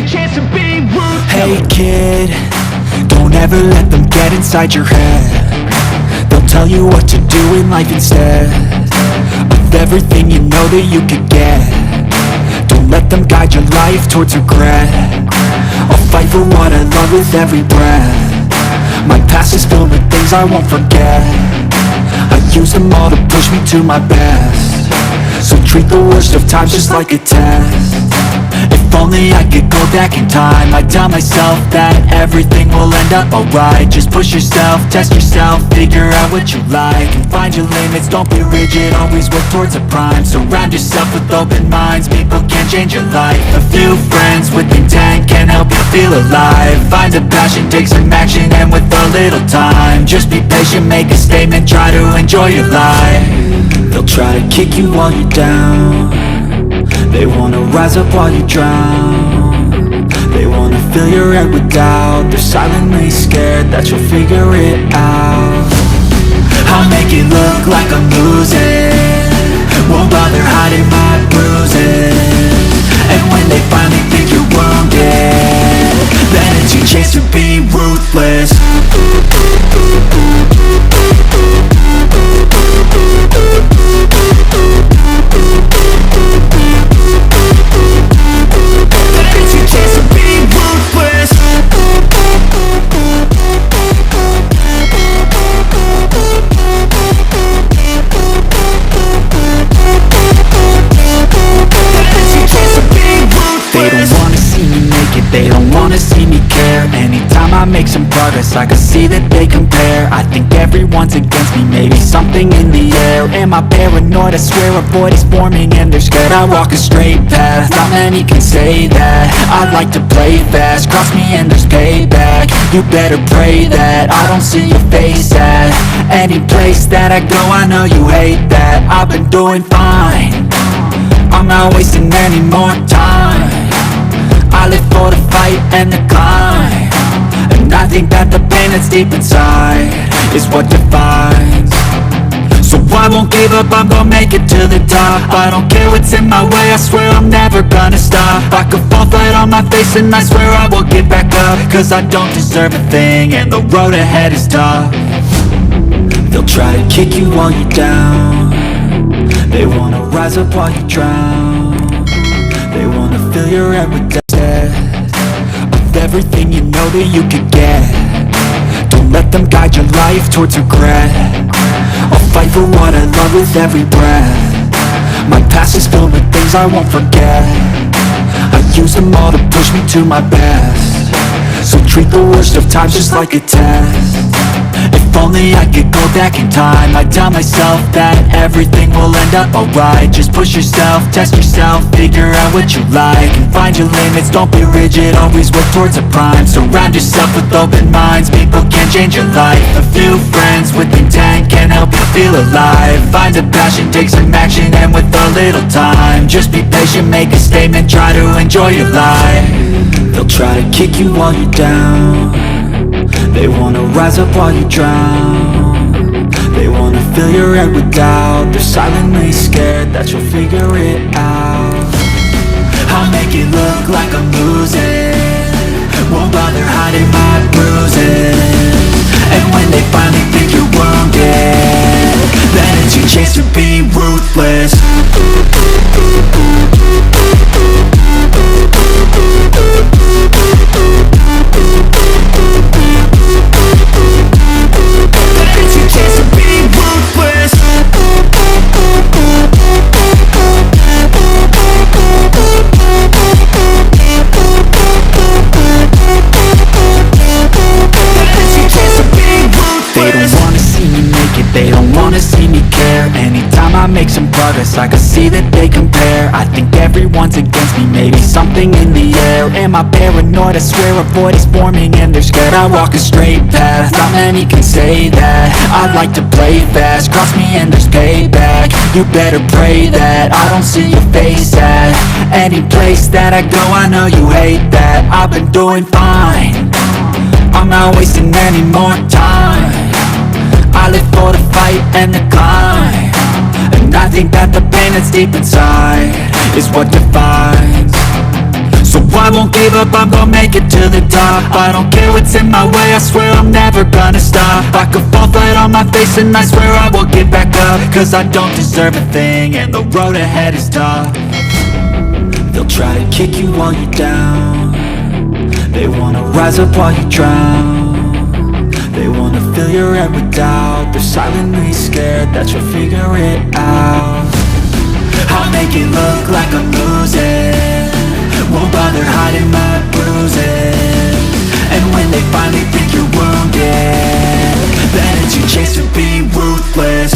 your chance to be ruthless. Hey kid, don't ever let them get inside your head. They'll tell you what to do in life instead of everything you know that you could get. Don't let them guide your life towards regret. I'll fight for what I love with every breath. My past is filled with things I won't forget. I use them all to push me to my best. So treat the worst of times just like a test. If only I could go back in time, I'd tell myself that everything will end up alright. Just push yourself, test yourself, figure out what you like, and find your limits, don't be rigid, always work towards a prime. Surround yourself with open minds, people can change your life. A few friends with intent can help you feel alive. Find a passion, take some action, and with a little time, just be patient, make a statement, try to enjoy your life. They'll try to kick you while you're down. They wanna rise up while you drown. They wanna fill your head with doubt. They're silently scared that you'll figure it out. I'll make it look like I'm losing, won't bother hiding my bruises. And when they finally think you're wounded, then it's your chance to be ruthless. They don't wanna see me care. Anytime I make some progress, I can see that they compare. I think everyone's against me, maybe something in the air. Am I paranoid? I swear a void is forming and they're scared. I walk a straight path, not many can say that. I like to play fast, cross me and there's payback. You better pray that I don't see your face at any place that I go. I know you hate that. I've been doing fine, I'm not wasting any more time. I live for the fight and the climb, and I think that the pain that's deep inside is what defines. So I won't give up, I'm gonna make it to the top. I don't care what's in my way, I swear I'm never gonna stop. I could fall flat on my face and I swear I will get back up, cause I don't deserve a thing and the road ahead is tough. They'll try to kick you while you're down. They wanna rise up while you drown. They wanna fill your head with doubt of everything you know that you could get. Don't let them guide your life towards regret. I'll fight for what I love with every breath. My past is filled with things I won't forget. I use them all to push me to my best. So treat the worst of times just like a test. If only I could go back in time, I'd tell myself that everything will end up alright. Just push yourself, test yourself, figure out what you like, and find your limits, don't be rigid, always work towards a prime. Surround yourself with open minds, people can change your life. A few friends with intent can help you feel alive. Find a passion, take some action, and with a little time, just be patient, make a statement, try to enjoy your life. They'll try to kick you while you're down. They wanna rise up while you drown. They wanna fill your head with doubt. They're silently scared that you'll figure it out. I'll make it look like I'm losing, won't bother hiding my bruises. And when they finally think you're wounded, then it's your chance to be ruthless. They don't wanna see me care. Anytime I make some progress, I can see that they compare. I think everyone's against me, maybe something in the air. Am I paranoid? I swear a void is forming and they're scared. I walk a straight path, not many can say that. I like to play fast, cross me and there's payback. You better pray that I don't see your face at any place that I go. I know you hate that. I've been doing fine, I'm not wasting any more time. I live for the fight and the climb, and I think that the pain that's deep inside is what defines. So I I won't give up, I'm gonna make it to the top. I don't care what's in my way, I swear I'm never gonna stop. I could fall flat on my face and I swear I will get back up. Cause I don't deserve a thing and the road ahead is tough. They'll try to kick you while you're down. They wanna rise up while you drown. They wanna fill your head with doubt. They're silently scared that you'll figure it out. I'll make it look like I'm losing, won't bother hiding my bruises. And when they finally think you're wounded, then it's your chance to be ruthless.